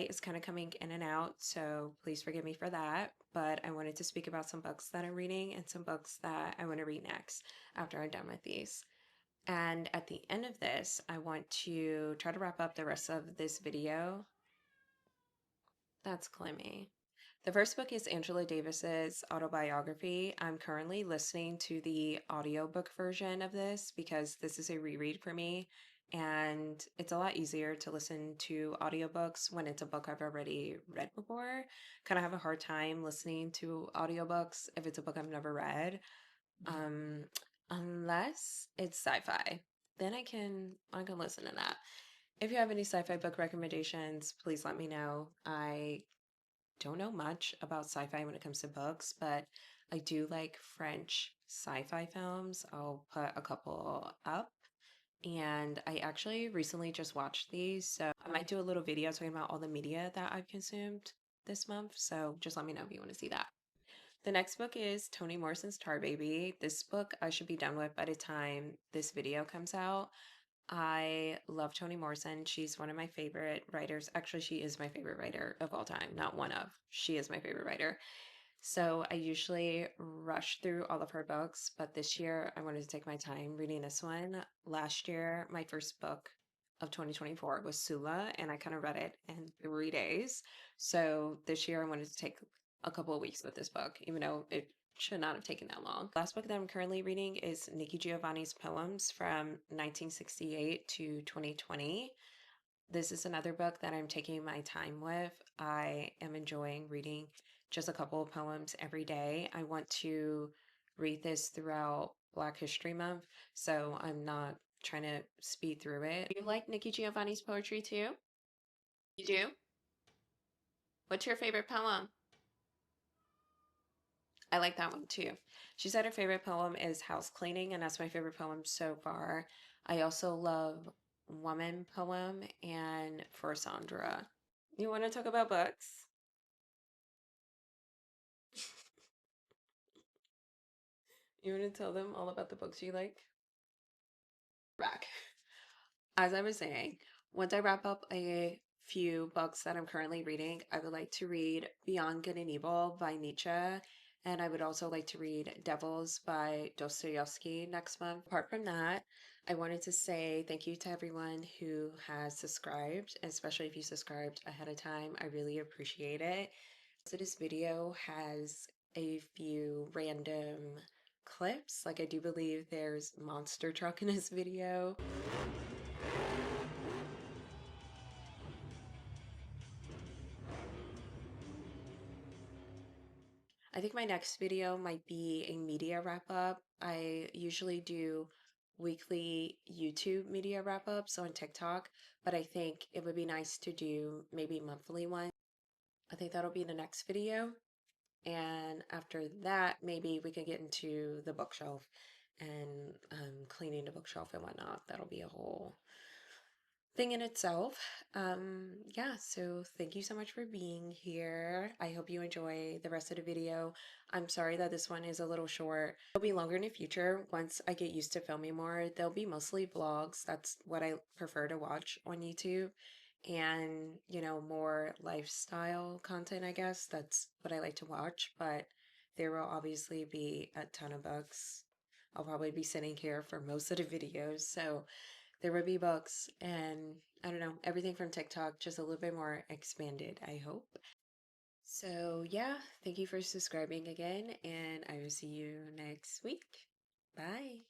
is kind of coming in and out, so please forgive me for that. But I wanted to speak about some books that I'm reading and some books that I want to read next after I'm done with these. And at the end of this, I want to try to wrap up the rest of this video. That's Clemmy. The first book is Angela Davis's Autobiography. I'm currently listening to the audiobook version of this because this is a reread for me, and it's a lot easier to listen to audiobooks when it's a book I've already read before. Kind of have a hard time listening to audiobooks if it's a book I've never read. Um, unless it's sci-fi. Then I can listen to that. If you have any sci-fi book recommendations, please let me know. I don't know much about sci-fi when it comes to books, but I do like French sci-fi films. I'll put a couple up. And I actually recently just watched these, so I might do a little video talking about all the media that I've consumed this month. So just let me know if you want to see that. The next book is Toni Morrison's Tar Baby. This book I should be done with by the time this video comes out. I love Toni Morrison. She's one of my favorite writers. Actually, she is my favorite writer of all time. Not one of. She is my favorite writer. So I usually rush through all of her books, but this year I wanted to take my time reading this one. Last year, my first book of 2024 was Sula, and I kind of read it in 3 days. So this year I wanted to take a couple of weeks with this book, even though it should not have taken that long. Last book that I'm currently reading is Nikki Giovanni's poems from 1968 to 2020. This is another book that I'm taking my time with. I am enjoying reading just a couple of poems every day. I want to read this throughout Black History Month, so I'm not trying to speed through it. You like Nikki Giovanni's poetry too? You do? What's your favorite poem? I like that one too. She said her favorite poem is House Cleaning, and that's my favorite poem so far. I also love Woman poem and For Sandra. You want to talk about books? You want to tell them all about the books you like? Back. As I was saying, once I wrap up a few books that I'm currently reading, I would like to read Beyond Good and Evil by Nietzsche, and I would also like to read Devils by Dostoevsky next month. Apart from that, I wanted to say thank you to everyone who has subscribed, especially if you subscribed ahead of time. I really appreciate it. So this video has a few random clips. Like I do believe there's monster truck in this video. I think my next video might be a media wrap up. I usually do weekly YouTube media wrap ups on TikTok, but I think it would be nice to do maybe monthly one. I think that'll be the next video. And after that, maybe we can get into the bookshelf and cleaning the bookshelf and whatnot. That'll be a whole thing in itself. Yeah, so thank you so much for being here. I hope you enjoy the rest of the video. I'm sorry that this one is a little short. It'll be longer in the future once I get used to filming more. They'll be mostly vlogs. That's what I prefer to watch on YouTube. And, more lifestyle content, I guess. That's what I like to watch. But there will obviously be a ton of books. I'll probably be sitting here for most of the videos. So there would be books and I don't know, everything from TikTok, just a little bit more expanded, I hope. So, yeah, thank you for subscribing again, and I will see you next week. Bye.